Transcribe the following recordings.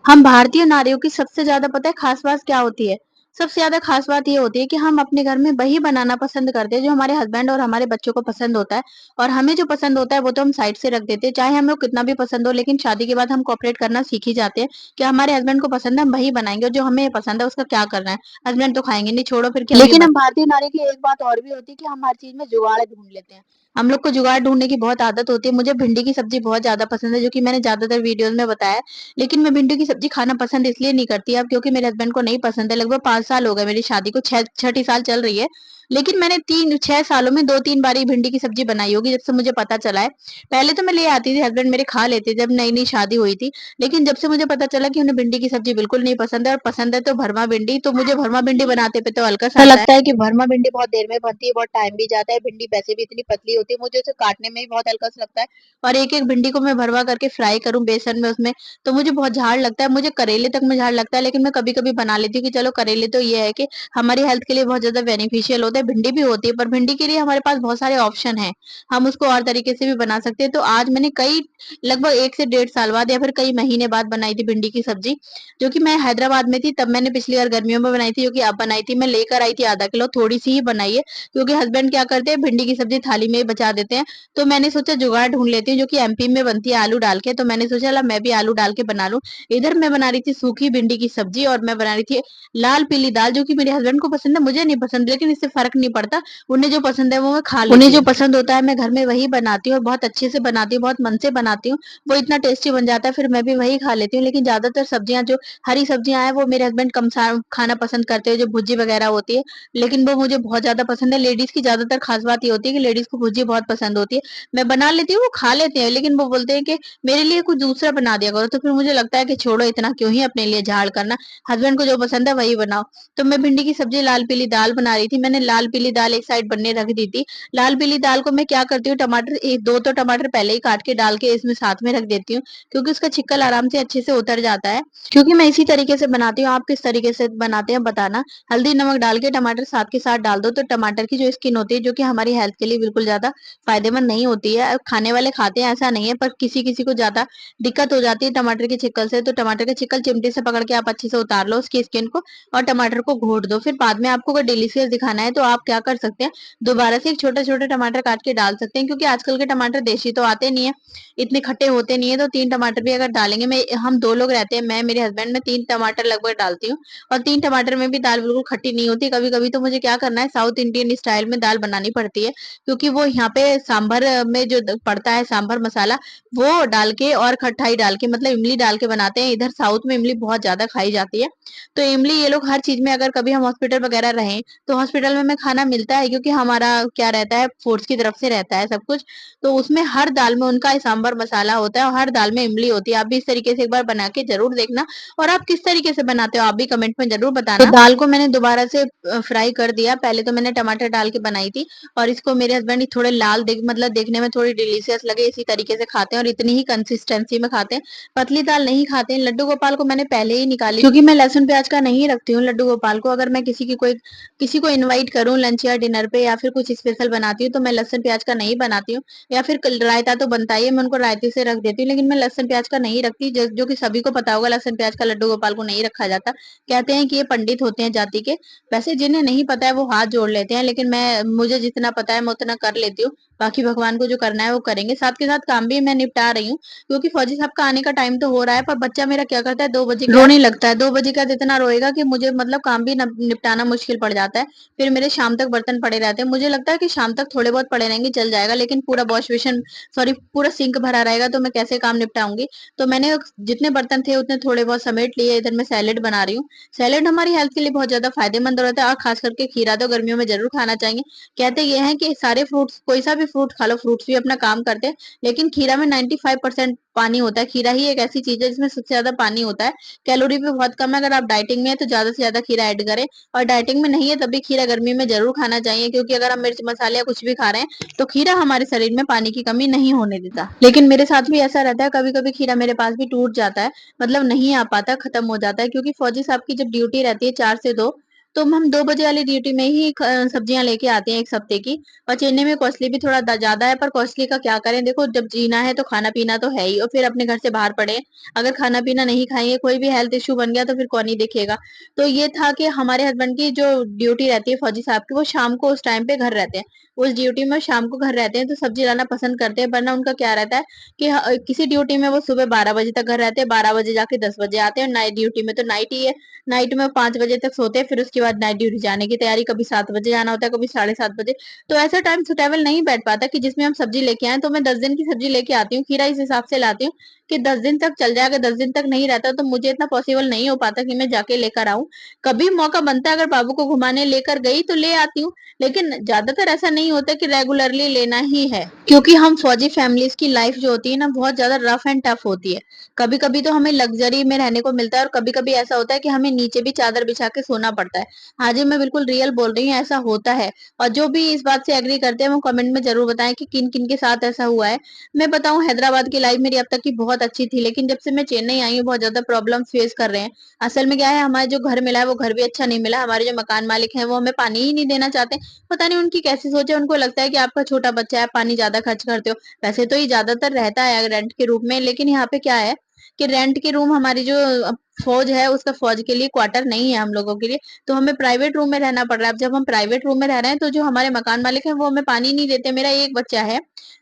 हम भारतीय नारियों की सबसे ज़्यादा पता है ख़ास बात क्या होती है? सबसे ज़्यादा ख़ास बात ये होती है कि हम अपने घर में वही बनाना पसंद करते हैं जो हमारे हस्बैंड और हमारे बच्चों को पसंद होता है और हमें जो पसंद होता है वो तो हम साइड से रख देते हैं। चाहे हमें वो कितना भी पसंद हो लेकिन शादी के बाद हम कोऑपरेट करना सीख ही जाते हैं कि हमारे हस्बैंड को पसंद है हम वही बनाएँगे और जो हमें पसंद है उसका क्या करना है? हस्बैंड तो खाएँगे नहीं छोड़ो फिर कि हम ये लेकिन बन हम भारतीय नारी की एक बात और भी होती है कि हम हर चीज़ में जुगाड़ ढूँढ लेते हैं। हम लोग को जुगाड़ ढूँढने की बहुत आदत होती है। मुझे भिंडी की सब्ज़ी बहुत ज़्यादा पसंद है, जो कि मैंने ज़्यादातर वीडियोज़ में बताया है। लेकिन मैं भिंडी की सब्ज़ी खाना पसंद इसलिए नहीं करती अब क्योंकि मेरे हस्बैंड को नहीं पसंद है। लगभग 5 साल हो गए मेरी शादी को, छठी साल चल रही है। लेकिन मैंने 6 सालों में 2-3 बार ही भिंडी की सब्ज़ी बनाई होगी जब से मुझे पता चला है। पहले तो मैं ले आती थी, हस्बैंड मेरे खा लेते जब नई-नई शादी हुई थी। लेकिन जब से मुझे पता चला कि उन्हें भिंडी की सब्ज़ी बिल्कुल नहीं पसंद है और पसंद है तो भरमा भिंडी, तो मुझे भरमा भिंडी बनाते पे तो हल्का-सा ऐसा आता है। लगता है कि भरमा भिंडी बहुत देर में बनती है, बहुत टाइम भी जाता है, भिंडी वैसे भी इतनी पतली होती है, मुझे उसे काटने में भी बहुत हल्का-सा लगता है और एक-एक भिंडी को मैं भरवा करके फ्राई करूँ बेसन में उसमें, तो मुझे बहुत झाड़ लगता है। मुझे करेले तक में झाड़ लगता है, लेकिन मैं कभी-कभी बना लेती हूँ कि चलो करेले तो ये है कि हमारी हेल्थ के लिए बहुत ज़्यादा बेनिफिशियल होता है। भिंडी भी होती है, पर भिंडी के लिए हमारे पास बहुत सारे ऑप्शन हैं। हम उसको और तरीके से भी बना सकते हैं। तो आज मैंने कई लगभग 1 से डेढ़ साल बाद या फिर कई महीने बाद बनाई थी भिंडी की सब्ज़ी, जो कि मैं हैदराबाद में थी तब मैंने पिछली बार गर्मियों में बनाई थी, जो कि अब बनाई थी। मैं लेकर आई थी आधा किलो, थोड़ी-सी ही बनाई है, क्योंकि हस्बैंड क्या करते हैं भिंडी की सब्ज़ी थाली में ही बचा देते हैं। तो मैंने सोचा जुगाड़ ढूँढ लेती हूँ, जो कि एमपी में बनती है आलू डाल के, तो मैंने सोचा ला मैं भी आलू डाल के बना लूँ। इधर मैं बना रही थी सूखी भिंडी की सब्ज़ी और मैं बना रही थी लाल पीली दाल, जो कि मेरे हस्बैंड को पसंद है, मुझे नहीं पसंद, लेकिन इससे फ़र्क नहीं पड़ता। उन्हें जो पसंद है वो मैं खा उन्हें लेती जो हूँ। पसंद होता है मैं घर में वही बनाती हूँ और बहुत अच्छे से बनाती हूँ, बहुत मन से बनाती हूँ। वो इतना टेस्टी बन जाता है फिर मैं भी वही खा लेती हूँ। लेकिन ज़्यादातर सब्जियाँ जो हरी सब्जियाँ हैं वो मेरे हस्बैंड कम सा खाना पसंद करते हैं, जो भुर्जी वगैरह होती है, लेकिन वो मुझे बहुत ज़्यादा पसंद है। लेडीज़ की ज़्यादातर ख़ास बात ये होती है कि लेडीज़ को भुर्जी बहुत पसंद होती है। मैं बना लेती हूँ, वो खा लेते हैं, लेकिन वो बोलते हैं कि मेरे लिए कुछ दूसरा बना दिया करो, तो फिर मुझे लगता है कि छोड़ो इतना क्यों ही अपने लिए झाड़ करना, हस्बैंड को जो पसंद है वही बनाओ। तो मैं भिंडी की सब्ज़ी लाल पीली दाल बना रही थी, मैंने लाल पीली दाल एक साइड बनने रख दी थी। लाल पीली दाल को मैं क्या करती हूँ टमाटर 1-2 तो टमाटर पहले ही काट के डाल के इसमें साथ में रख देती हूँ, क्योंकि उसका छिक्कल आराम से अच्छे से उतर जाता है। क्योंकि मैं इसी तरीके से बनाती हूँ, आप किस तरीके से बनाते हैं बताना। हल्दी नमक डाल के टमाटर साथ के साथ डाल दो, तो टमाटर की जो स्किन होती है, जो कि हमारी हेल्थ के लिए बिल्कुल ज़्यादा फ़ायदेमंद नहीं होती है। खाने वाले खाते हैं ऐसा नहीं है, पर किसी-किसी को ज़्यादा दिक्कत हो जाती है टमाटर के छिक्कल से, तो टमाटर का छिक्कल चिमटे से पकड़ के आप अच्छे से उतार लो उसकी स्किन को और टमाटर को घोट दो। फिर बाद में आपको अगर डिलीशियस दिखाना है तो आप क्या कर सकते हैं, दोबारा से एक छोटे-छोटे टमाटर काट के डाल सकते हैं, क्योंकि आजकल के टमाटर देशी तो आते नहीं है, इतने खट्टे होते नहीं है, तो 3 टमाटर भी अगर डालेंगे, मैं हम 2 लोग रहते हैं, मैं, मेरे हस्बैंड, मैं 3 टमाटर लगभग डालती हूँ और 3 टमाटर में भी दाल बिल्कुल खट्टी नहीं होती। कभी-कभी तो मुझे क्या करना है साउथ इंडियन स्टाइल में दाल बनानी पड़ती है, क्योंकि वो यहाँ पे सांभर में जो पड़ता है सांभर मसाला, वो डाल के और खटाई डाल के मतलब इमली डाल के बनाते हैं। इधर साउथ में इमली बहुत ज्यादा खाई जाती है, तो इमली ये लोग हर चीज में, अगर कभी हम हॉस्पिटल वगैरह रहें तो हॉस्पिटल में हमें खाना मिलता है, क्योंकि हमारा क्या रहता है फोर्स की तरफ से रहता है सब कुछ, तो उसमें हर दाल में उनका सांभर मसाला होता है और हर दाल में इमली होती है। आप भी इस तरीके से एक बार बना के जरूर देखना और आप किस तरीके से बनाते हो आप भी कमेंट में जरूर तो बताना। दाल को मैंने दोबारा से फ्राई कर दिया, पहले तो मैंने टमाटर डाल के बनाई थी और इसको मेरे हस्बैंड थोड़े लाल मतलब देखने में थोड़ी डिलीशियस लगे इसी तरीके से खाते हैं और इतनी ही कंसिस्टेंसी में खाते हैं, पतली दाल नहीं खाते हैं। लड्डू गोपाल को मैंने पहले ही निकाली, क्योंकि मैं लहसुन प्याज का नहीं रखती हूँ लड्डू गोपाल को। अगर मैं किसी को इनवाइट करूँ लंच या डिनर पे या फिर कुछ स्पेशल बनाती हूँ तो मैं लहसुन प्याज का नहीं बनाती हूँ, या फिर रायता तो बनता ही है, मैं उनको रायते से रख देती हूँ, लेकिन मैं लहसुन प्याज का नहीं रखती, जो कि सभी को पता होगा लहसुन प्याज का लड्डू गोपाल को नहीं रखा जाता। कहते हैं कि ये पंडित होते हैं जाति के, वैसे जिन्हें नहीं पता है वो हाथ जोड़ लेते हैं, लेकिन मुझे जितना पता है मैं उतना कर लेती हूँ। बाकी भगवान को जो करना है वो करेंगे, साथ के साथ काम भी मैं निपटा रही हूँ, क्योंकि फौजी साहब का आने का टाइम तो हो रहा है, पर बच्चा मेरा क्या करता है 2 बजे के बाद रोने लगता है। 2 बजे के बाद इतना रोएगा कि मुझे मतलब काम भी निपटाना मुश्किल पड़ जाता है। फिर मेरे शाम तक बर्तन पड़े रहते हैं। मुझे लगता है कि शाम तक थोड़े बहुत पड़े रहेंगे चल जाएगा, लेकिन पूरा वॉश बेसिन सॉरी पूरा सिंक भरा रहेगा तो मैं कैसे काम निपटाऊंगी। तो मैंने जितने बर्तन थे उतने थोड़े बहुत समेट लिए। इधर मैं सैलेड बना रही हूँ। सैलेड हमारी हेल्थ के लिए बहुत ज्यादा फायदेमंद रहता है और खास करके खीरा तो गर्मियों में जरूर खाना चाहिए। कहते ये हैं कि सारे फ्रूट्स, कोई सा भी फ्रूट खा लो, फ्रूट्स भी अपना काम करते हैं, लेकिन खीरा में 95% पानी होता है। खीरा ही एक ऐसी चीज है जिसमें सबसे ज्यादा पानी होता है। कैलोरी भी बहुत कम है। अगर आप डाइटिंग में है तो ज्यादा से ज्यादा खीरा ऐड करें, और डाइटिंग में नहीं है तब भी खीरा गर्मी में जरूर खाना चाहिए, क्योंकि अगर हम मिर्च मसाले या कुछ भी खा रहे हैं तो खीरा हमारे शरीर में पानी की कमी नहीं होने देता। लेकिन मेरे साथ भी ऐसा रहता है, कभी कभी खीरा मेरे पास भी टूट जाता है, मतलब नहीं आ पाता, खत्म हो जाता है, क्योंकि फौजी साहब की जब ड्यूटी रहती है 4 से 2, तो हम 2 बजे वाली ड्यूटी में ही सब्जियाँ लेके आते हैं 1 हफ्ते की। और चेन्नई में कॉस्टली भी थोड़ा ज़्यादा है, पर कॉस्टली का क्या करें, देखो जब जीना है तो खाना-पीना तो है ही, और फिर अपने घर से बाहर पड़े हैं। अगर खाना-पीना नहीं खाएँगे, कोई भी हेल्थ इश्यू बन गया तो फिर कौन ही देखेगा। तो ये था कि हमारे हस्बैंड की जो ड्यूटी रहती है फौजी साहब की, वो शाम को उस टाइम पे घर रहते हैं। उस ड्यूटी में शाम को घर रहते हैं तो सब्जी लाना पसंद करते हैं, वरना उनका क्या रहता है कि किसी ड्यूटी में वो सुबह 12 बजे तक घर रहते हैं, 12 बजे जाके 10 बजे आते हैं, और नाइट ड्यूटी में तो नाइट ही है। नाइट में 5 बजे तक सोते हैं, फिर उसके बाद नाइट ड्यूटी जाने की तैयारी, कभी 7 बजे जाना होता है, कभी 7:30 बजे। तो ऐसा टाइम सुटेबल नहीं बैठ पाता कि जिसमें हम सब्जी लेके आएँ, तो मैं 10 दिन की सब्जी लेके आती हूँ, खीरा इस हिसाब से लाती हूँ कि 10 दिन तक चल जाए। अगर 10 दिन तक नहीं रहता तो मुझे इतना पॉसिबल नहीं हो पाता कि मैं जाके लेकर आऊँ। कभी मौका बनता है, अगर बाबू को घुमाने लेकर गई तो ले आती हूँ, लेकिन ज्यादातर ऐसा नहीं होता कि रेगुलरली लेना ही है, क्योंकि हम फौजी फैमिलीज की लाइफ जो होती है ना, बहुत ज्यादा रफ एंड टफ होती है। कभी कभी तो हमें लग्जरी में रहने को मिलता है, और कभी कभी ऐसा होता है कि हमें नीचे भी चादर बिछा के सोना पड़ता है। हाँ जी, मैं बिल्कुल रियल बोल रही हूँ, ऐसा होता है। और जो भी इस बात से एग्री करते हैं वो कमेंट में जरूर बताएं कि किन किन के साथ ऐसा हुआ है। मैं बताऊं, हैदराबाद की लाइफ मेरी अब तक की बहुत अच्छी थी, लेकिन जब से मैं चेन्नई आई हूँ बहुत ज्यादा प्रॉब्लम फेस कर रहे हैं। असल में क्या है, हमारे जो घर मिला है वो घर भी अच्छा नहीं मिला। हमारे जो मकान मालिक हैं वो हमें पानी ही नहीं देना चाहते। पता नहीं उनकी कैसी सोच है, उनको लगता है कि आपका छोटा बच्चा है, पानी ज्यादा खर्च करते हो। वैसे तो ये ज्यादातर रहता है रेंट के रूप में, लेकिन यहाँ पे क्या है कि रेंट के रूम, हमारी जो फौज है उसका फौज के लिए क्वार्टर नहीं है हम लोगों के लिए, तो हमें प्राइवेट रूम में रहना पड़ रहा है। अब जब हम प्राइवेट रूम में रह रहे हैं तो जो हमारे मकान मालिक हैं वो हमें पानी नहीं देते। मेरा एक बच्चा है,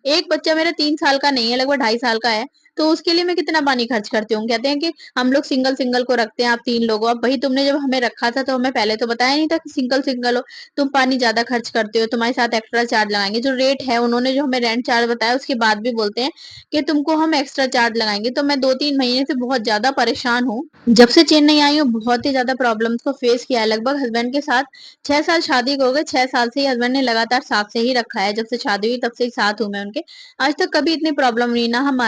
एक बच्चा मेरा 3 साल का नहीं है, लगभग 2.5 साल का है। तो उसके लिए मैं कितना पानी खर्च करती हूँ। कहते हैं कि हम लोग सिंगल सिंगल को रखते हैं, आप 3 लोग हो। अब भाई, तुमने जब हमें रखा था तो हमें पहले तो बताया नहीं था कि सिंगल सिंगल हो, तुम पानी ज्यादा खर्च करते हो, तुम्हारे साथ एक्स्ट्रा चार्ज लगाएंगे। जो रेट है उन्होंने जो हमें रेंट चार्ज बताया उसके बाद भी बोलते हैं कि तुमको हम एक्स्ट्रा चार्ज लगाएंगे। तो मैं 2-3 महीने से बहुत ज्यादा परेशान हूँ। जब से चेन्नई आई हूँ बहुत ही ज्यादा प्रॉब्लम्स को फेस किया है। लगभग हस्बैंड के साथ 6 साल शादी को हो गए, 6 साल से ही हस्बैंड ने लगातार साथ से ही रखा है। जब से शादी हुई तब से ही साथ हूँ मैं उनके। आज तक कभी इतनी प्रॉब्लम नहीं ना। हम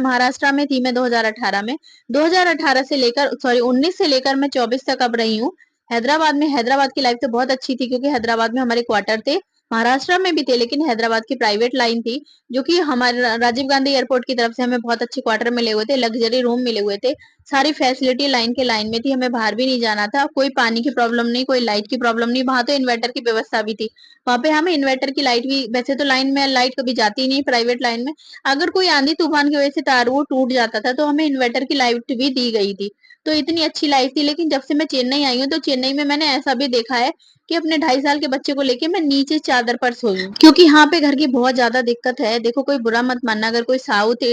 महाराष्ट्र में थी मैं 2018 में। 2018 से लेकर, सॉरी 19 से लेकर मैं 24 तक अब रही हूँ हैदराबाद में। हैदराबाद की लाइफ तो बहुत अच्छी थी, क्योंकि हैदराबाद में हमारे क्वार्टर थे। महाराष्ट्र में भी थे, लेकिन हैदराबाद की प्राइवेट लाइन थी, जो कि हमारे राजीव गांधी एयरपोर्ट की तरफ से हमें बहुत अच्छे क्वार्टर मिले हुए थे, लग्जरी रूम मिले हुए थे। सारी फैसिलिटी लाइन के लाइन में थी, हमें बाहर भी नहीं जाना था। कोई पानी की प्रॉब्लम नहीं, कोई लाइट की प्रॉब्लम नहीं। वहां तो इन्वर्टर की व्यवस्था भी थी। वहां पे हमें इन्वर्टर की लाइट भी, वैसे तो लाइन में लाइट कभी जाती नहीं प्राइवेट लाइन में। अगर कोई आंधी तूफान की वजह से तार वो टूट जाता था तो हमें इन्वर्टर की लाइट भी दी गई थी। तो इतनी अच्छी लाइफ थी। लेकिन जब से मैं चेन्नई आई हूँ तो चेन्नई में मैंने ऐसा भी देखा है कि अपने 2.5 साल के बच्चे को लेके मैं नीचे चादर पर सोई हूँ, क्योंकि यहाँ पे घर की बहुत ज्यादा दिक्कत है। देखो, कोई बुरा मत मानना अगर कोई साउथ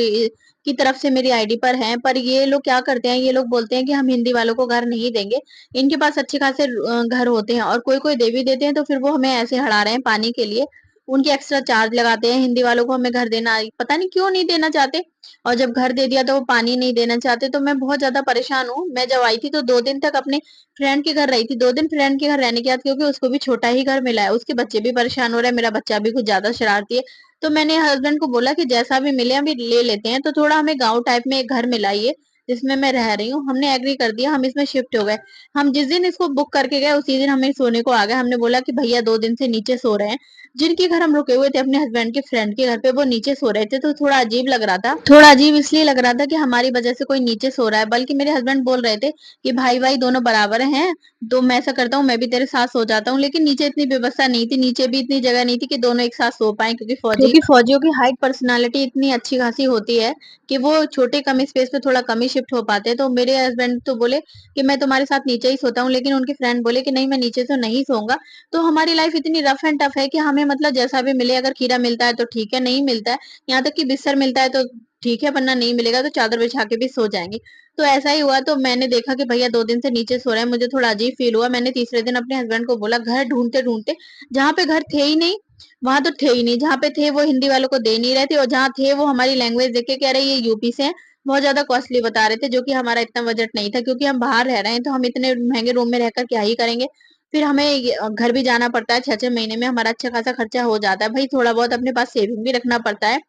की तरफ से मेरी आईडी पर हैं, पर ये लोग क्या करते हैं, ये लोग बोलते हैं कि हम हिंदी वालों को घर नहीं देंगे। इनके पास अच्छे खासे घर होते हैं, और कोई कोई दे भी देते हैं, तो फिर वो हमें ऐसे हड़ा रहे हैं पानी के लिए। उनके एक्स्ट्रा चार्ज लगाते हैं। हिंदी वालों को हमें घर देना, पता नहीं क्यों नहीं देना चाहते। और जब घर दे दिया तो वो पानी नहीं देना चाहते। तो मैं बहुत ज्यादा परेशान हूँ। मैं जब आई थी तो 2 दिन तक अपने फ्रेंड के घर रही थी। 2 दिन फ्रेंड के घर रहने के बाद, क्योंकि उसको भी छोटा ही घर मिला है, उसके बच्चे भी परेशान हो रहे हैं, मेरा बच्चा भी कुछ ज्यादा शरारती है। तो मैंने हस्बैंड को बोला कि जैसा भी मिले अभी ले लेते हैं। तो थोड़ा हमें गांव टाइप में एक घर मिला ये, जिसमें मैं रह रही हूँ। हमने एग्री कर दिया, हम इसमें शिफ्ट हो गए। हम जिस दिन इसको बुक करके गए उसी दिन हमें सोने को आ गए। हमने बोला कि भैया 2 दिन से नीचे सो रहे हैं। जिनके घर हम रुके हुए थे अपने हस्बैंड के फ्रेंड के घर पे, वो नीचे सो रहे थे। तो थोड़ा अजीब लग रहा था। थोड़ा अजीब इसलिए लग रहा था कि हमारी वजह से कोई नीचे सो रहा है। बल्कि मेरे हस्बैंड बोल रहे थे कि भाई भाई दोनों बराबर हैं, तो मैं ऐसा करता हूँ, मैं भी तेरे साथ सो जाता हूँ। लेकिन नीचे इतनी व्यवस्था नहीं थी, नीचे भी इतनी जगह नहीं थी कि दोनों एक साथ सो पाए, क्योंकि फौजियों की हाइट पर्सनालिटी इतनी अच्छी खासी होती है कि वो छोटे कम स्पेस पे थोड़ा कम ही शिफ्ट हो पाते हैं। तो मेरे हस्बैंड तो बोले कि मैं तुम्हारे साथ नीचे ही सोता हूँ, लेकिन उनके फ्रेंड बोले कि नहीं, मैं नीचे तो नहीं सोऊंगा। तो हमारी लाइफ इतनी रफ एंड टफ है कि हमें मतलब जैसा भी मिले, अगर खीरा मिलता है तो ठीक है, नहीं मिलता है, यहाँ तक कि बिस्तर मिलता है तो ठीक है, वरना नहीं मिलेगा तो चादर बिछा के भी सो जाएंगे। तो ऐसा ही हुआ। तो मैंने देखा कि भैया 2 दिन से नीचे सो रहे हैं, मुझे थोड़ा अजीब फील हुआ। मैंने तीसरे दिन अपने हस्बैंड को बोला, घर ढूंढते ढूंढते, जहाँ पे घर थे ही नहीं वहां तो थे ही नहीं, जहाँ पे थे वो हिंदी वालों को दे नहीं रहे थे, और जहाँ थे वो हमारी लैंग्वेज देख के कह रहे ये यूपी से हैं, बहुत ज्यादा कॉस्टली बता रहे थे, जो कि हमारा इतना बजट नहीं था। क्योंकि हम बाहर रह रहे हैं तो हम इतने महंगे रूम में रहकर क्या ही करेंगे। फिर हमें घर भी जाना पड़ता है, 6-6 महीने में हमारा अच्छा खासा खर्चा हो जाता है। भाई थोड़ा बहुत अपने पास सेविंग भी रखना पड़ता है।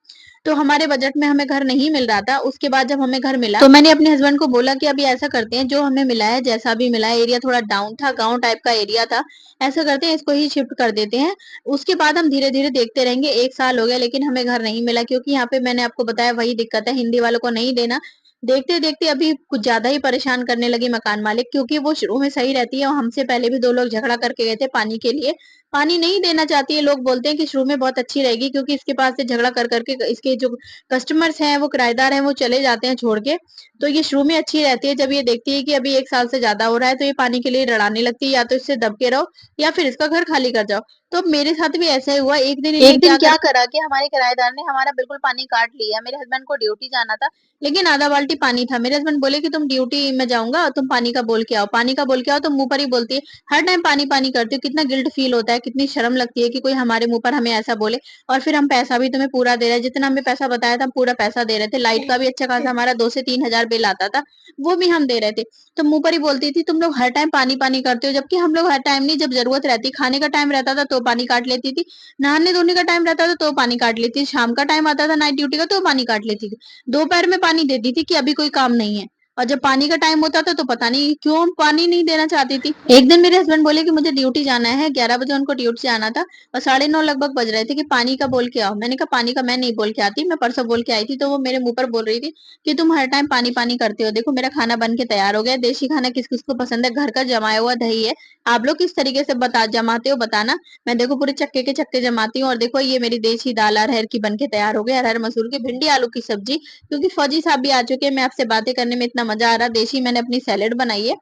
तो हमारे बजट में हमें घर नहीं मिल रहा था। उसके बाद जब हमें घर मिला तो मैंने अपने हस्बैंड को बोला कि अभी ऐसा करते हैं, जो हमें मिला है, जैसा भी मिला है, एरिया थोड़ा डाउन था, गांव टाइप का एरिया था, ऐसा करते हैं इसको ही शिफ्ट कर देते हैं। उसके बाद हम धीरे धीरे देखते रहेंगे। 1 साल हो गया लेकिन हमें घर नहीं मिला, क्योंकि यहाँ पे मैंने आपको बताया वही दिक्कत है, हिंदी वालों को नहीं देना। देखते-देखते अभी कुछ ज़्यादा ही परेशान करने लगी मकान मालिक, क्योंकि वो शुरू में सही रहती है और हमसे पहले भी 2 लोग झगड़ा करके गए थे पानी के लिए। पानी नहीं देना चाहती है, लोग बोलते हैं कि शुरू में बहुत अच्छी रहेगी क्योंकि इसके पास से झगड़ा कर के इसके जो कस्टमर्स हैं, वो किराएदार हैं, वो चले जाते हैं छोड़ के। तो ये शुरू में अच्छी रहती है, जब ये देखती है कि अभी 1 साल से ज़्यादा हो रहा है, तो ये पानी के लिए लड़ाने लगती है, या तो इससे दब के रहो या फिर इसका घर खाली कर जाओ। तो मेरे साथ भी ऐसा ही हुआ, एक दिन इन्होंने एक दिन क्या क्या करा करा कि हमारे किराएदार ने हमारा बिल्कुल पानी काट लिया। मेरे हस्बैंड को ड्यूटी जाना था। लेकिन आधा बाल्टी पानी था। मेरे हस्बैंड बोले कि तुम ड्यूटी में जाऊँगा, तुम पानी का बोल के आओ। पानी का बोल के आओ तो मुँह पर ही बोलती है, हर टाइम पानी-पानी करती हो। कितना गिल्ट फील होता है, कितनी शर्म लगती है कि कोई हमारे मुँह पर हमें ऐसा बोले। और फिर हम पैसा भी तुम्हें पूरा दे रहे हैं, जितना हमें पैसा बताया था, हम पूरा पैसा दे रहे थे। लाइट का भी अच्छा खासा हमारा 2 से 3 हज़ार बिल आता था, वो भी हम दे रहे थे। तो मुँह पर ही बोलती थी, तुम लोग हर टाइम पानी-पानी करते हो, जबकि हम लोग हर टाइम नहीं, जब ज़रूरत रहती, खाने का टाइम रहता था तो पानी काट लेती थी, नहाने-धोने का टाइम रहता था तो पानी काट लेती थी, शाम का टाइम आता था नाइट ड्यूटी का तो पानी काट लेती थी। दोपहर में पानी देती थी कि अभी कोई काम नहीं है, और जब पानी का टाइम होता था तो पता नहीं क्यों पानी नहीं देना चाहती थी। एक दिन मेरे हस्बैंड बोले कि मुझे ड्यूटी जाना है, 11 बजे उनको ड्यूटी से आना था और 9:30 लगभग बज रहे थे कि पानी का बोल के आओ। मैंने कहा पानी का मैं नहीं बोल के आती, मैं परसों बोल के आई थी। तो वो मेरे मुंह पर बोल रही थी कि तुम हर टाइम पानी पानी करते हो, देखो मेरा खाना बन के तैयार हो गया। देशी खाना किस किस को पसंद है, घर का जमाया हुआ दही है, आप लोग किस तरीके से बता जमाते हो बताना। मैं देखो पूरे चक्के के चक्के जमाती हूँ, और देखो ये मेरी देसी दाल अरहर की बन के तैयार हो गई, अरहर मसूर की, भिंडी आलू की सब्जी। क्योंकि फौजी साहब भी आ चुके हैं, मैं आपसे बातें करने में इतना मजा आ रहा, देशी मैंने अपनी सैलेड बनाई है।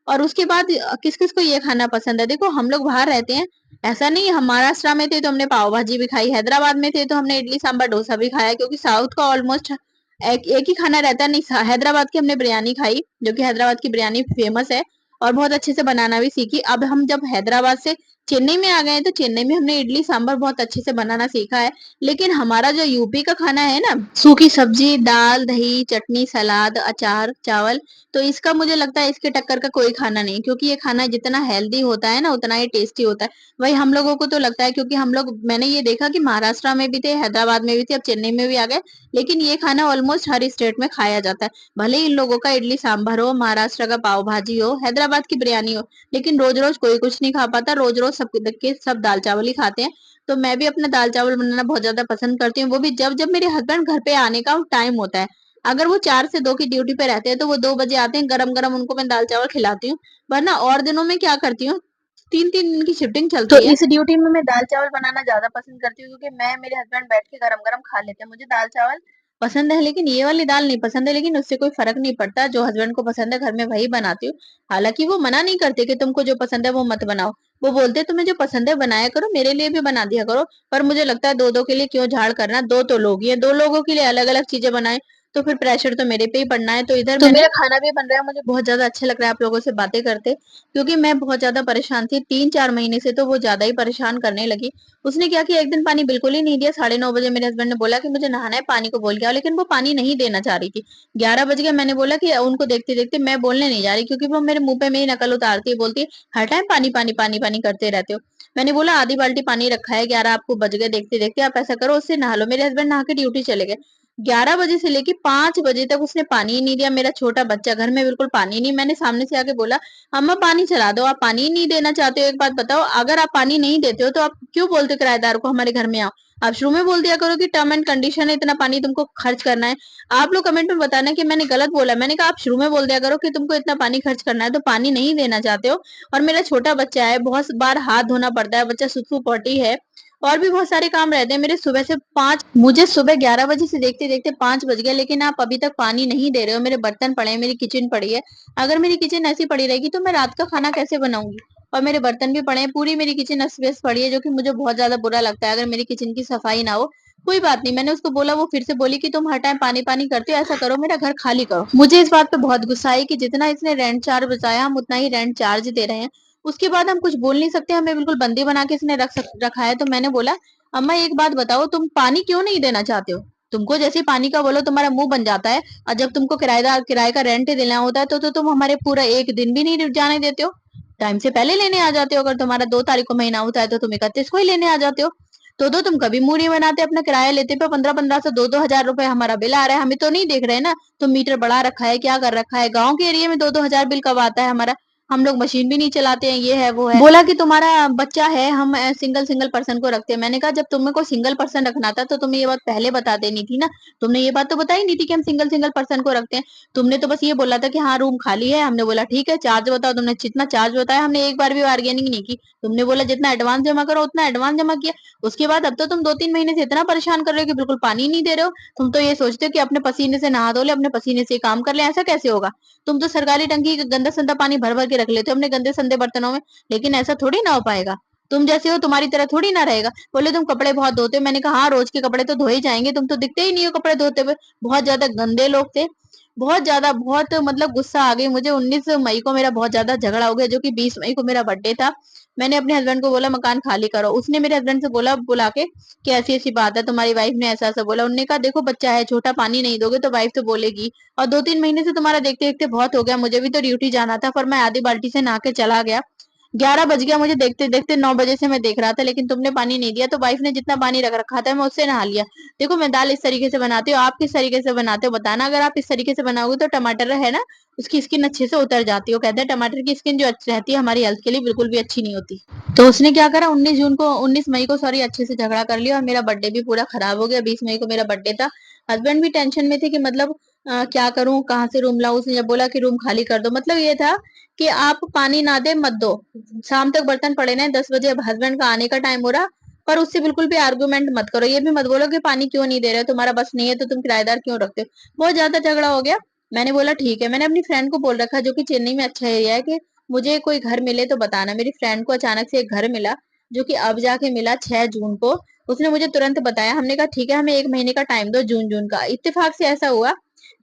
और उसके बाद किस किस को ये खाना पसंद है, देखो हम लोग बाहर रहते हैं, ऐसा नहीं, हम महाराष्ट्र में थे तो हमने पाव भाजी भी खाई, हैदराबाद में थे तो हमने इडली सांभर डोसा भी खाया, क्योंकि साउथ का ऑलमोस्ट एक ही खाना रहता है। नहीं, हैदराबाद की हमने बिरयानी खाई, जो कि हैदराबाद की बिरयानी फेमस है, और बहुत अच्छे से बनाना भी सीखी। अब हम जब हैदराबाद से चेन्नई में आ गए हैं, तो चेन्नई में हमने इडली सांभर बहुत अच्छे से बनाना सीखा है। लेकिन हमारा जो यूपी का खाना है ना, सूखी सब्जी, दाल, दही, चटनी, सलाद, अचार, चावल, तो इसका मुझे लगता है इसके टक्कर का कोई खाना नहीं, क्योंकि ये खाना जितना हेल्दी होता है ना, उतना ही टेस्टी होता है। वही हम लोगों को तो लगता है, क्योंकि हम लोग, मैंने ये देखा कि महाराष्ट्र में भी थे, हैदराबाद में भी थे, अब चेन्नई में भी आ गए, लेकिन ये खाना ऑलमोस्ट हर स्टेट में खाया जाता है। भले ही इन लोगों का इडली सांभर हो, महाराष्ट्र का पाव भाजी हो, हैदराबाद की बिरयानी हो, लेकिन रोज रोज कोई कुछ नहीं खा पाता, रोज रोज सब के सब दाल चावल ही खाते हैं। तो मैं भी अपना दाल चावल बनाना बहुत ज्यादा पसंद करती हूँ, वो भी जब जब मेरे हस्बैंड घर पे आने का टाइम होता है। अगर वो 4 से 2 की ड्यूटी पे रहते हैं तो वो 2 बजे आते हैं, गरम-गरम उनको मैं दाल चावल खिलाती हूँ। वरना और दिनों में क्या करती हूँ, 3-3 दिन की शिफ्टिंग तो चलती है। इस ड्यूटी में मैं दाल चावल बनाना ज़्यादा पसंद करती हूँ, क्योंकि मैं मेरे हस्बैंड बैठ के गरम-गरम खा लेते हैं। मुझे दाल चावल पसंद है, लेकिन ये वाली दाल नहीं पसंद है, लेकिन उससे कोई फ़र्क नहीं पड़ता, जो हस्बैंड को पसंद है घर में वही बनाती हूँ। हालाँकि वो मना नहीं करते कि तुमको जो पसंद है वो मत बनाओ। वो बोलते हैं तुम्हें जो पसंद है बनाया करो, मेरे लिए भी बना दिया करो। पर मुझे लगता है 2-2 के लिए क्यों झाड़ करना, 2 तो लोग ही हैं, 2 लोगों के लिए अलग-अलग चीज़ें बनाएँ, तो फिर प्रेशर तो मेरे पे ही पड़ना है। तो इधर तो मैंने मेरा खाना भी बन रहा है, मुझे बहुत ज़्यादा अच्छा लग रहा है आप लोगों से बातें करते, क्योंकि मैं बहुत ज़्यादा परेशान थी। 3-4 महीने से तो वो ज़्यादा ही परेशान करने लगी। उसने क्या किया, एक दिन पानी बिल्कुल ही नहीं दिया। 9:30 बजे मेरे हस्बैंड ने बोला कि मुझे नहाना है, पानी को बोल के आओ, लेकिन वो पानी नहीं देना चाह रही थी। 11 बज गए, मैंने बोला कि उनको देखते-देखते मैं बोलने नहीं जा रही, क्योंकि वो मेरे मुँह पे मेरी नकल उतारती है, बोलती है, "हर टाइम पानी, पानी, पानी, पानी करते रहते हो।" मैंने बोला, "आधी बाल्टी पानी रखा है, 11 आपको बज गए देखते-देखते, आप ऐसा करो उससे नहा लो।" मेरे हस्बैंड नहा के ड्यूटी चले गए। 11 बजे से लेके 5 बजे तक उसने पानी ही नहीं दिया। मेरा छोटा बच्चा घर में, बिल्कुल पानी नहीं। मैंने सामने से आके बोला, अम्मा पानी चला दो, आप पानी ही नहीं देना चाहते हो। एक बात बताओ, अगर आप पानी नहीं देते हो तो आप क्यों बोलते हो किराएदार को हमारे घर में आओ? आप शुरू में बोल दिया करो कि टर्म एंड कंडीशन है, इतना पानी तुमको खर्च करना है। आप लोग कमेंट में बताना कि मैंने गलत बोला। मैंने कहा आप शुरू में बोल दिया करो कि तुमको इतना पानी खर्च करना है, तो पानी नहीं देना चाहते हो। और मेरा छोटा बच्चा है, बहुत बार हाथ धोना पड़ता है, बच्चा सुसु पॉटी है, और भी बहुत सारे काम रहते हैं मेरे। सुबह से 5, मुझे सुबह 11 बजे से देखते-देखते 5 बज गए, लेकिन आप अभी तक पानी नहीं दे रहे हो। मेरे बर्तन पड़े हैं, मेरी किचन पड़ी है। अगर मेरी किचन ऐसी पड़ी रहेगी तो मैं रात का खाना कैसे बनाऊँगी? और मेरे बर्तन भी पड़े हैं, पूरी मेरी किचन अस्त-व्यस्त पड़ी है, जो कि मुझे बहुत ज़्यादा बुरा लगता है अगर मेरी किचन की सफाई ना हो। कोई बात नहीं, मैंने उसको बोला, वो फिर से बोली कि तुम हर टाइम पानी-पानी करते हो, ऐसा करो मेरा घर खाली करो। मुझे इस बात पे बहुत गुस्सा आई कि जितना इसने रेंट चार्ज बताया, हम उतना ही रेंट चार्ज दे रहे हैं। उसके बाद हम कुछ बोल नहीं सकते, हमें बिल्कुल बंदी बना के इसने रखा है। तो मैंने बोला, अम्मा एक बात बताओ, तुम पानी क्यों नहीं देना चाहते हो? तुमको जैसे ही पानी का बोलो तुम्हारा मुंह बन जाता है, और जब तुमको किराए का रेंट देना होता है तो तुम हमारे पूरा एक दिन भी नहीं जाने देते हो। टाइम से पहले लेने आ जाते हो। अगर तुम्हारा 2 तारीख को महीना होता है तो तुम 31 को ही लेने आ जाते हो। तो तुम कभी मुंह नहीं बनाते, अपना किराया लेते पे 15-15 से 2-2 हजार रुपए हमारा बिल आ रहा है, हमें तो नहीं देख रहे ना। तुम मीटर बढ़ा रखा है, क्या कर रखा है? गाँव के एरिया में 2-2 हजार बिल कब आता है हमारा? हम लोग मशीन भी नहीं चलाते हैं, ये है वो है। बोला कि तुम्हारा बच्चा है, हम सिंगल सिंगल पर्सन को रखते हैं। मैंने कहा जब तुम्हें को सिंगल पर्सन रखना था तो तुमने ये बात पहले बता देनी थी ना। तुमने ये बात तो बताई नहीं थी कि हम सिंगल सिंगल पर्सन को रखते हैं। तुमने तो बस ये बोला था कि हाँ रूम खाली है। हमने बोला ठीक है, चार्ज बताओ। तुमने जितना चार्ज बताया, हमने एक बार भी बार्गेनिंग नहीं की। तुमने बोला जितना एडवांस जमा करो उतना एडवांस जमा किया। उसके बाद अब तो तुम 2-3 महीने से इतना परेशान कर रहे हो कि बिल्कुल पानी नहीं दे रहे हो। तुम तो ये सोचते हो कि अपने पसीने से नहा धो ले, अपने पसीने से काम कर ले, ऐसा कैसे होगा? तुम तो सरकारी टंकी का गंदा संदा पानी भर भर के रख लेते हो अपने गंदे संदे बर्तनों में। लेकिन ऐसा थोड़ी ना हो पाएगा। तुम जैसे हो तुम्हारी तरह थोड़ी ना रहेगा। बोले तुम कपड़े बहुत धोते हो। मैंने कहा हाँ, रोज के कपड़े तो धोए जाएंगे, तुम तो दिखते ही नहीं हो कपड़े धोते हुए। बहुत ज्यादा गंदे लोग थे। बहुत ज्यादा, बहुत मतलब गुस्सा आ गई मुझे। 19 मई को मेरा बहुत ज्यादा झगड़ा हो गया, जो कि 20 मई को मेरा बर्थडे था। मैंने अपने हस्बैंड को बोला मकान खाली करो। उसने मेरे हस्बैंड से बोला बुला के कि ऐसी ऐसी बात है, तुम्हारी वाइफ ने ऐसा ऐसा बोला। उन्होंने कहा देखो बच्चा है छोटा, पानी नहीं दोगे तो वाइफ तो बोलेगी। और 2-3 महीने से तुम्हारा देखते देखते बहुत हो गया। मुझे भी तो ड्यूटी जाना था, पर मैं आधी बाल्टी से नहा के चला गया। 11 बज गया मुझे देखते देखते। 9 बजे से मैं देख रहा था, लेकिन तुमने पानी नहीं दिया। तो वाइफ ने जितना पानी रख रखा था मैं उससे नहा लिया। देखो मैं दाल इस तरीके से बनाती हूँ, आप किस तरीके से बनाते हो बताना। अगर आप इस तरीके से बनाओगे तो टमाटर है ना, उसकी स्किन अच्छे से उतर जाती है। वो कहते हैं टमाटर की स्किन जो अच्छी रहती है हमारी हेल्थ के लिए बिल्कुल भी अच्छी नहीं होती। तो उसने क्या करा, 19 मई को सॉरी अच्छे से झगड़ा कर लिया और मेरा बर्थडे भी पूरा खराब हो गया। 20 मई को मेरा बर्थडे था। हस्बैंड भी टेंशन में थे कि मतलब क्या करूं, कहाँ से रूम लाऊं। उसने जब बोला कि रूम खाली कर दो, मतलब ये था कि आप पानी ना दे मत दो। शाम तक बर्तन पड़े रहे, 10 बजे अब हस्बैंड का आने का टाइम हो रहा। पर उससे बिल्कुल भी आर्गुमेंट मत करो, ये भी मत बोलो कि पानी क्यों नहीं दे रहे हो, तुम्हारा बस नहीं है तो तुम किराएदार क्यों रखते हो। बहुत ज्यादा झगड़ा हो गया। मैंने बोला ठीक है। मैंने अपनी फ्रेंड को बोल रखा, जो कि चेन्नई में अच्छा एरिया है, कि मुझे कोई घर मिले तो बताना। मेरी फ्रेंड को अचानक से एक घर मिला, जो कि अब जाके मिला 6 जून को। उसने मुझे तुरंत बताया। हमने कहा ठीक है, हमें 1 महीने का टाइम दो, जून जून का। इत्तेफाक से ऐसा हुआ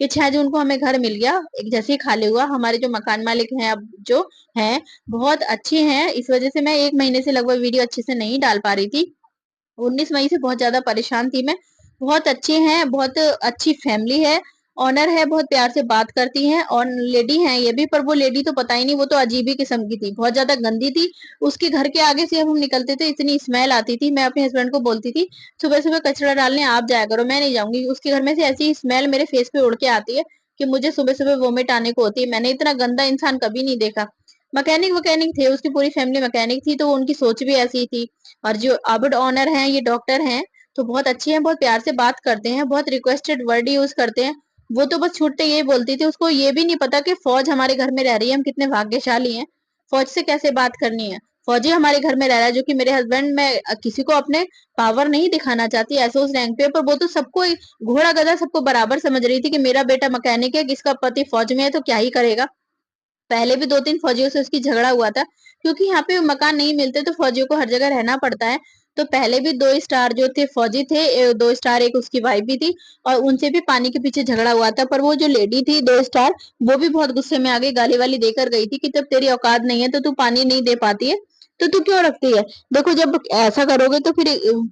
कि 6 जून को हमें घर मिल गया। एक जैसे ही खाली हुआ, हमारे जो मकान मालिक हैं अब जो हैं, बहुत अच्छे हैं। इस वजह से मैं 1 महीने से लगभग वीडियो अच्छे से नहीं डाल पा रही थी। 19 मई से बहुत ज्यादा परेशान थी मैं। बहुत अच्छे हैं, बहुत अच्छी फैमिली है। ऑनर है, बहुत प्यार से बात करती हैं। और लेडी है ये भी, पर वो लेडी तो पता ही नहीं, वो तो अजीब ही किस्म की थी, बहुत ज्यादा गंदी थी। उसके घर के आगे से जब हम निकलते थे इतनी स्मेल आती थी। मैं अपने हस्बैंड को बोलती थी सुबह सुबह कचरा डालने आप जाया करो, मैं नहीं जाऊंगी। उसके घर में से ऐसी स्मेल मेरे फेस पे उड़ के आती है कि मुझे सुबह सुबह वोमिट आने को होती है। मैंने इतना गंदा इंसान कभी नहीं देखा। मैकेनिक वैकेनिक थे, उसकी पूरी फैमिली मैकेनिक थी, तो उनकी सोच भी ऐसी थी। और जो अब ऑनर हैं ये डॉक्टर हैं, तो बहुत अच्छे हैं, बहुत प्यार से बात करते हैं, बहुत रिक्वेस्टेड वर्ड यूज करते हैं। वो तो बस छूटते यही बोलती थी, उसको ये भी नहीं पता कि फौज हमारे घर में रह रही है, हम कितने भाग्यशाली हैं। फौज से कैसे बात करनी है। फौजी हमारे घर में रह रहा है, जो कि मेरे हस्बैंड, मैं किसी को अपने पावर नहीं दिखाना चाहती ऐसे उस रैंक पे, पर वो तो सबको घोड़ा गधा सबको बराबर समझ रही थी कि मेरा बेटा मैकेनिक है, किसका पति फौज में है तो क्या ही करेगा। पहले भी 2-3 फौजियों से उसकी झगड़ा हुआ था, क्योंकि यहाँ पे मकान नहीं मिलते तो फौजियों को हर जगह रहना पड़ता है। तो पहले भी 2 स्टार जो थे फौजी थे, 2 स्टार, एक उसकी वाइफ भी थी। और उनसे भी पानी के पीछे झगड़ा हुआ था। पर वो जो लेडी थी 2 स्टार, वो भी बहुत गुस्से में आ गई, गाली वाली देकर गई थी कि जब तेरी औकात नहीं है तो तू पानी नहीं दे पाती है तो तू क्यों रखती है। देखो जब ऐसा करोगे तो फिर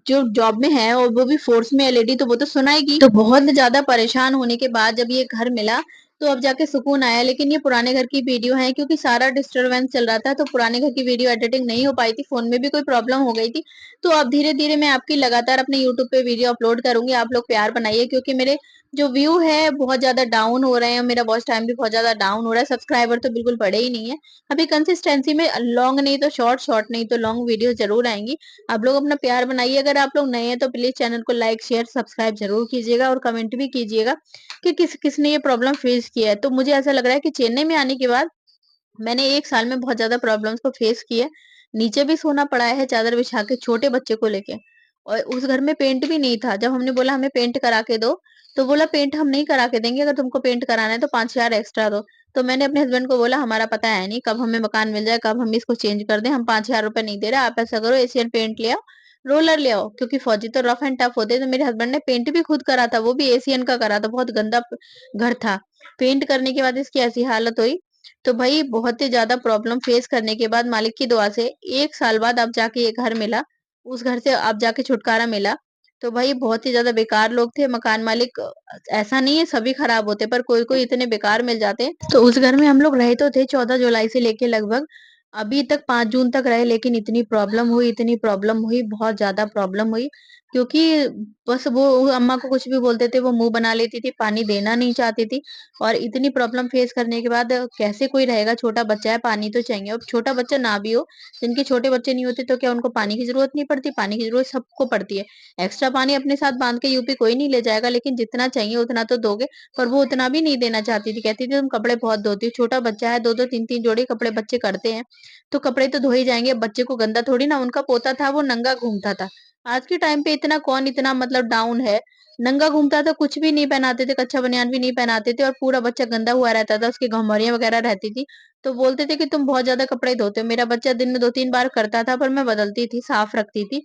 जो जॉब में है और वो भी फोर्स में है लेडी, तो वो तो सुनाएगी। तो बहुत ज्यादा परेशान होने के बाद जब ये घर मिला तो अब जाके सुकून आया। लेकिन ये पुराने घर की वीडियो है, क्योंकि सारा डिस्टरबेंस चल रहा था, तो पुराने घर की वीडियो एडिटिंग नहीं हो पाई थी, फोन में भी कोई प्रॉब्लम हो गई थी। तो अब धीरे धीरे मैं आपकी लगातार अपने यूट्यूब पे वीडियो अपलोड करूंगी। आप लोग प्यार बनाइए, क्योंकि मेरे जो व्यू है बहुत ज्यादा डाउन हो रहे हैं, मेरा वॉच टाइम भी बहुत ज्यादा डाउन हो रहा है, सब्सक्राइबर तो बिल्कुल बढ़े ही नहीं है। अभी कंसिस्टेंसी में लॉन्ग नहीं तो शॉर्ट, शॉर्ट नहीं तो लॉन्ग वीडियो जरूर आएंगी। आप लोग अपना प्यार बनाइए। अगर आप लोग नए हैं तो प्लीज चैनल को लाइक शेयर सब्सक्राइब जरूर कीजिएगा, और कमेंट भी कीजिएगा कि किसने ये प्रॉब्लम फेस किया है। तो मुझे ऐसा लग रहा है कि चेन्नई में आने के बाद मैंने 1 साल में बहुत ज्यादा प्रॉब्लम्स को फेस किया। नीचे भी सोना पड़ा है चादर बिछा के, छोटे बच्चे को लेके। और उस घर में पेंट भी नहीं था। जब हमने बोला हमें पेंट करा के दो, तो बोला पेंट हम नहीं करा के देंगे, अगर तुमको पेंट कराना है तो 5,000 एक्स्ट्रा दो। तो मैंने अपने हस्बैंड को बोला हमारा पता है नहीं कब हमें मकान मिल जाए, कब हम इसको चेंज कर दें, हम 5,000 रुपए नहीं दे रहे, आप ऐसा करो एशियन पेंट ले आओ, रोलर ले आओ। क्योंकि फौजी तो रफ एंड टफ होते हैं, तो मेरे हस्बैंड ने पेंट भी खुद करा था, वो भी एशियन का करा था। बहुत गंदा घर था। पेंट करने के बाद इसकी ऐसी हालत हुई। तो भाई बहुत ही ज्यादा प्रॉब्लम फेस करने के बाद मालिक की दुआ से 1 साल बाद अब जाके ये घर मिला। उस घर से अब जाके छुटकारा मिला। तो भाई बहुत ही ज्यादा बेकार लोग थे मकान मालिक। ऐसा नहीं है सभी खराब होते, पर कोई कोई इतने बेकार मिल जाते हैं। तो उस घर में हम लोग रहे तो थे 14 जुलाई से लेके लगभग अभी तक 5 जून तक रहे, लेकिन इतनी प्रॉब्लम हुई, इतनी प्रॉब्लम हुई, बहुत ज्यादा प्रॉब्लम हुई। क्योंकि बस वो अम्मा को कुछ भी बोलते थे, वो मुँह बना लेती थी, पानी देना नहीं चाहती थी और इतनी प्रॉब्लम फेस करने के बाद कैसे कोई रहेगा, छोटा बच्चा है, पानी तो चाहिए। अब छोटा बच्चा ना भी हो, जिनके छोटे बच्चे नहीं होते तो क्या उनको पानी की ज़रूरत नहीं पड़ती? पानी की ज़रूरत सबको पड़ती है। एक्स्ट्रा पानी अपने साथ बाँध के यूपी कोई नहीं ले जाएगा, लेकिन जितना चाहिए उतना तो दोगे, पर वो उतना भी नहीं देना चाहती थी। कहती थी तुम कपड़े बहुत धोती हो, छोटा बच्चा है, 2-2 3-3 जोड़ी कपड़े बच्चे करते हैं, तो कपड़े तो धो ही जाएँगे। अब बच्चे को गंदा थोड़ी ना उनका पोता था, वो नंगा घूमता था। आज के टाइम पे इतना कौन इतना मतलब डाउन है, नंगा घूमता था, कुछ भी नहीं पहनाते थे, कच्छा बनियान भी नहीं पहनाते थे और पूरा बच्चा गंदा हुआ रहता था, उसकी घमौरियाँ वगैरह रहती थी। तो बोलते थे कि तुम बहुत ज़्यादा कपड़े धोते हो। मेरा बच्चा दिन में 2-3 बार करता था, पर मैं बदलती थी, साफ रखती थी।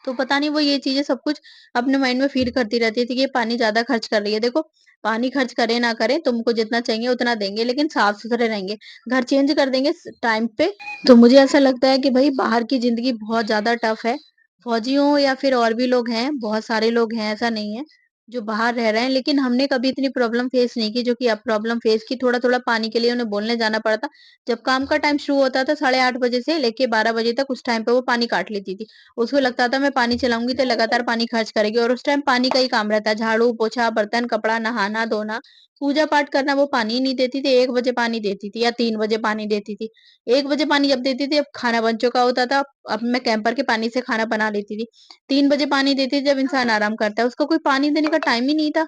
तो पता नहीं वो ये चीज़ें सब कुछ अपने माइंड में फ़ीड करती रहती थी कि ये पानी ज़्यादा खर्च कर रही है। देखो, पानी खर्च करें ना करें, तुमको जितना चाहिए उतना देंगे, लेकिन साफ-सुथरे रहेंगे। घर चेंज कर देंगे टाइम पे, तो मुझे ऐसा लगता है कि भई बाहर की ज़िंदगी बहुत ज़्यादा टफ़ है। फौजी हों या फिर और भी लोग हैं, बहुत सारे लोग हैं, ऐसा नहीं है, जो बाहर रह रहे हैं, लेकिन हमने कभी इतनी प्रॉब्लम फ़ेस नहीं की, जो कि अब प्रॉब्लम फ़ेस की। थोड़ा-थोड़ा पानी के लिए उन्हें बोलने जाना पड़ा था। जब काम का टाइम शुरू होता था 8:30 बजे से लेके 12 बजे तक, उस टाइम पे वो पानी काट लेती थी। उसको लगता था मैं पानी चलाऊँगी तो लगातार पानी खर्च करेगी और उस टाइम पानी का ही काम रहता है, झाड़ू, पोछा, बर्तन, कपड़ा, नहाना, धोना, पूजा-पाठ करना, वो पानी ही नहीं देती थी। 1 बजे पानी देती थी या 3 बजे पानी देती थी। 1 बजे पानी जब देती थी, अब खाना बन चुका होता था, अब मैं कैंपर के पानी से खाना बना लेती थी। 3 बजे पानी देती थी जब इंसान आराम करता है, उसको कोई पानी देने का टाइम ही नहीं था।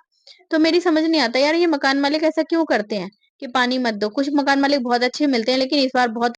तो मेरी समझ नहीं आता यार, ये मकान मालिक ऐसा क्यों करते हैं कि पानी मत दो? कुछ मकान मालिक बहुत अच्छे मिलते हैं, लेकिन इस बार बहुत